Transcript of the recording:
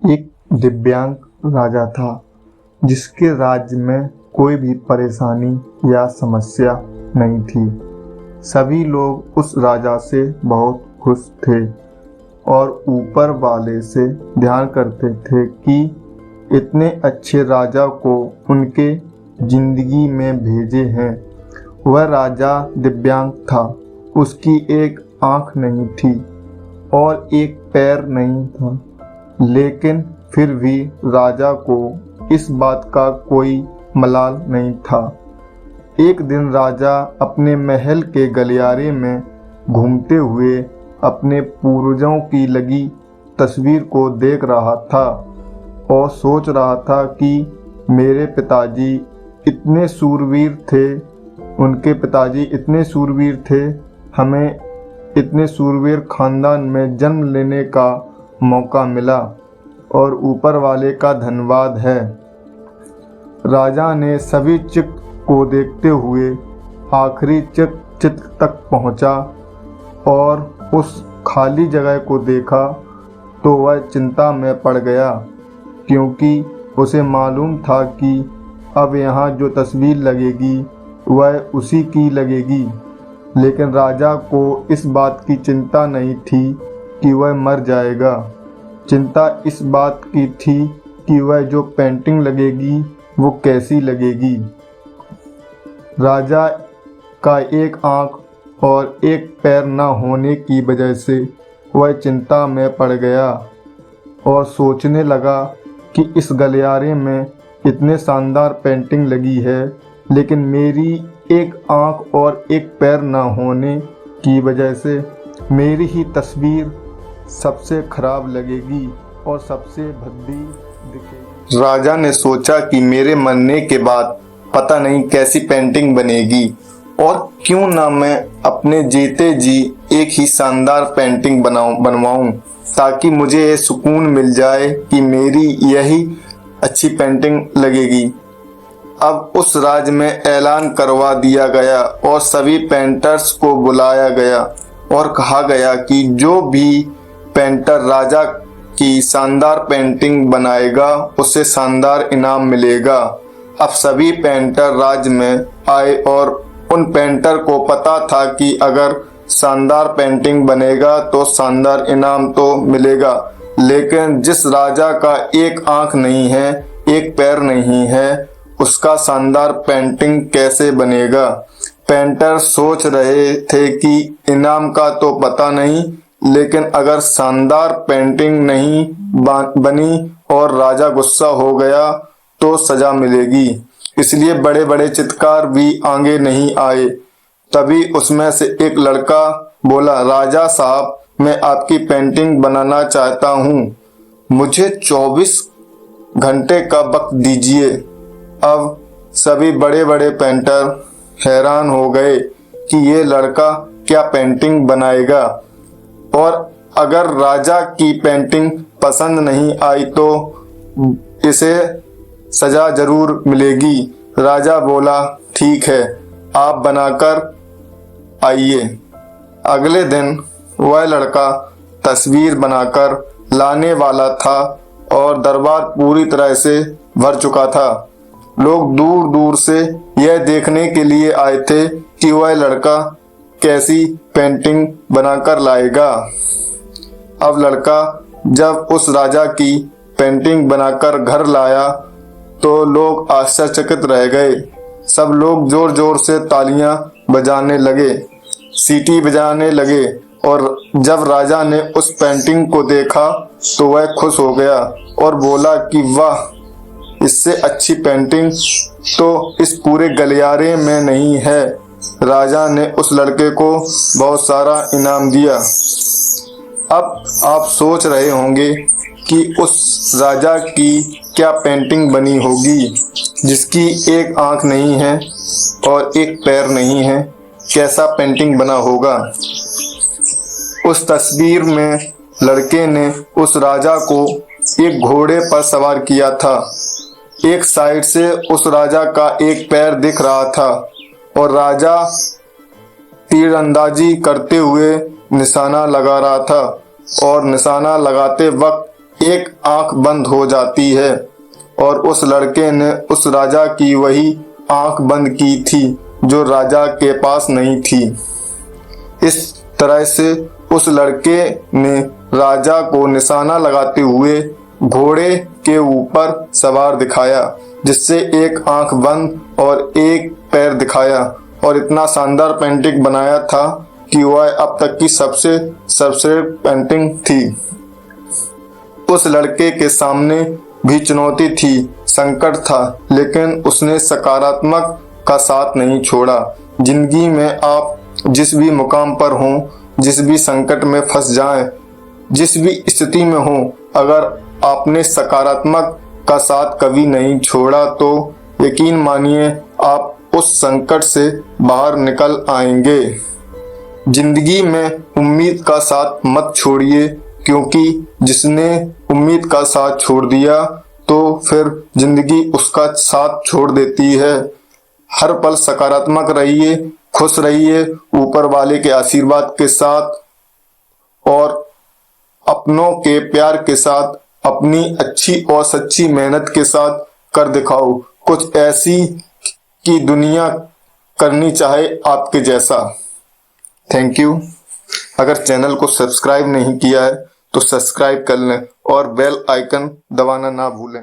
एक दिव्यांग राजा था जिसके राज्य में कोई भी परेशानी या समस्या नहीं थी। सभी लोग उस राजा से बहुत खुश थे और ऊपर वाले से ध्यान करते थे कि इतने अच्छे राजा को उनके जिंदगी में भेजे हैं। वह राजा दिव्यांग था, उसकी एक आंख नहीं थी और एक पैर नहीं था, लेकिन फिर भी राजा को इस बात का कोई मलाल नहीं था। एक दिन राजा अपने महल के गलियारे में घूमते हुए अपने पूर्वजों की लगी तस्वीर को देख रहा था और सोच रहा था कि मेरे पिताजी इतने शूरवीर थे, उनके पिताजी इतने शूरवीर थे, हमें इतने शूरवीर खानदान में जन्म लेने का मौका मिला और ऊपर वाले का धन्यवाद है। राजा ने सभी चित्र को देखते हुए आखिरी चित्र तक पहुंचा और उस खाली जगह को देखा तो वह चिंता में पड़ गया, क्योंकि उसे मालूम था कि अब यहाँ जो तस्वीर लगेगी वह उसी की लगेगी। लेकिन राजा को इस बात की चिंता नहीं थी कि वह मर जाएगा। चिंता इस बात की थी कि वह जो पेंटिंग लगेगी वो कैसी लगेगी। राजा का एक आंख और एक पैर न होने की वजह से वह चिंता में पड़ गया और सोचने लगा कि इस गलियारे में इतने शानदार पेंटिंग लगी है, लेकिन मेरी एक आंख और एक पैर न होने की वजह से मेरी ही तस्वीर सबसे खराब लगेगी और सबसे भद्दी दिखेगी। राजा ने सोचा कि मेरे मरने के बाद पता नहीं कैसी पेंटिंग बनेगी और क्यों ना मैं अपने जीते जी एक ही शानदार पेंटिंग बनवाऊं, ताकि मुझे ये सुकून मिल जाए कि मेरी यही अच्छी पेंटिंग लगेगी। अब उस राज्य में ऐलान करवा दिया गया और सभी पेंटर्स को बुलाया गया और कहा गया कि जो भी पेंटर राजा की शानदार पेंटिंग बनाएगा उसे शानदार इनाम मिलेगा। अब सभी पेंटर राज्य में आए और उन पेंटर को पता था कि अगर शानदार पेंटिंग बनेगा तो शानदार इनाम तो मिलेगा, लेकिन जिस राजा का एक आंख नहीं है, एक पैर नहीं है, उसका शानदार पेंटिंग कैसे बनेगा। पेंटर सोच रहे थे कि इनाम का तो पता नहीं, लेकिन अगर शानदार पेंटिंग नहीं बनी और राजा गुस्सा हो गया तो सजा मिलेगी। इसलिए बड़े बड़े चित्रकार भी आगे नहीं आए। तभी उसमें से एक लड़का बोला, राजा साहब, मैं आपकी पेंटिंग बनाना चाहता हूँ, मुझे 24 घंटे का वक्त दीजिए। अब सभी बड़े बड़े पेंटर हैरान हो गए कि ये लड़का क्या पेंटिंग बनाएगा, और अगर राजा की पेंटिंग पसंद नहीं आई तो इसे सजा जरूर मिलेगी। राजा बोला, ठीक है, आप बनाकर आइए। अगले दिन वह लड़का तस्वीर बनाकर लाने वाला था और दरबार पूरी तरह से भर चुका था। लोग दूर दूर से यह देखने के लिए आए थे कि वह लड़का कैसी पेंटिंग बनाकर लाएगा। अब लड़का जब उस राजा की पेंटिंग बनाकर घर लाया तो लोग आश्चर्यचकित रह गए। सब लोग जोर जोर से तालियां बजाने लगे, सीटी बजाने लगे, और जब राजा ने उस पेंटिंग को देखा तो वह खुश हो गया और बोला कि वाह, इससे अच्छी पेंटिंग तो इस पूरे गलियारे में नहीं है। राजा ने उस लड़के को बहुत सारा इनाम दिया। अब आप सोच रहे होंगे कि उस राजा की क्या पेंटिंग बनी होगी जिसकी एक आंख नहीं है और एक पैर नहीं है। कैसा पेंटिंग बना होगा। उस तस्वीर में लड़के ने उस राजा को एक घोड़े पर सवार किया था। एक साइड से उस राजा का एक पैर दिख रहा था और राजा तीरंदाजी करते हुए निशाना लगा रहा था, और निशाना लगाते वक्त एक आंख बंद हो जाती है और उस लड़के ने उस राजा की वही आंख बंद की थी जो राजा के पास नहीं थी। इस तरह से उस लड़के ने राजा को निशाना लगाते हुए घोड़े के ऊपर सवार दिखाया, जिससे एक आंख बंद और एक पैर दिखाया, और इतना शानदार पेंटिंग बनाया था कि वह अब तक की सबसे सर्वश्रेष्ठ पेंटिंग थी। उस लड़के के सामने भी चुनौती थी, संकट था, लेकिन उसने सकारात्मक का साथ नहीं छोड़ा। जिंदगी में आप जिस भी मुकाम पर हों, जिस भी संकट में फंस जाएं, जिस भी स्थिति में हों, अगर आपने सकारात्मक का साथ कभी नहीं छोड़ा तो यकीन मानिए आप उस संकट से बाहर निकल आएंगे। जिंदगी में उम्मीद का साथ मत छोड़िए, क्योंकि जिसने उम्मीद का साथ छोड़ दिया तो फिर जिंदगी उसका साथ छोड़ देती है। हर पल सकारात्मक रहिए, खुश रहिए, ऊपर वाले के आशीर्वाद के साथ और अपनों के प्यार के साथ, अपनी अच्छी और सच्ची मेहनत के साथ कर दिखाओ कुछ ऐसी कि दुनिया करनी चाहे आपके जैसा। Thank you. अगर चैनल को सब्सक्राइब नहीं किया है तो सब्सक्राइब कर लें और बेल आइकन दबाना ना भूलें।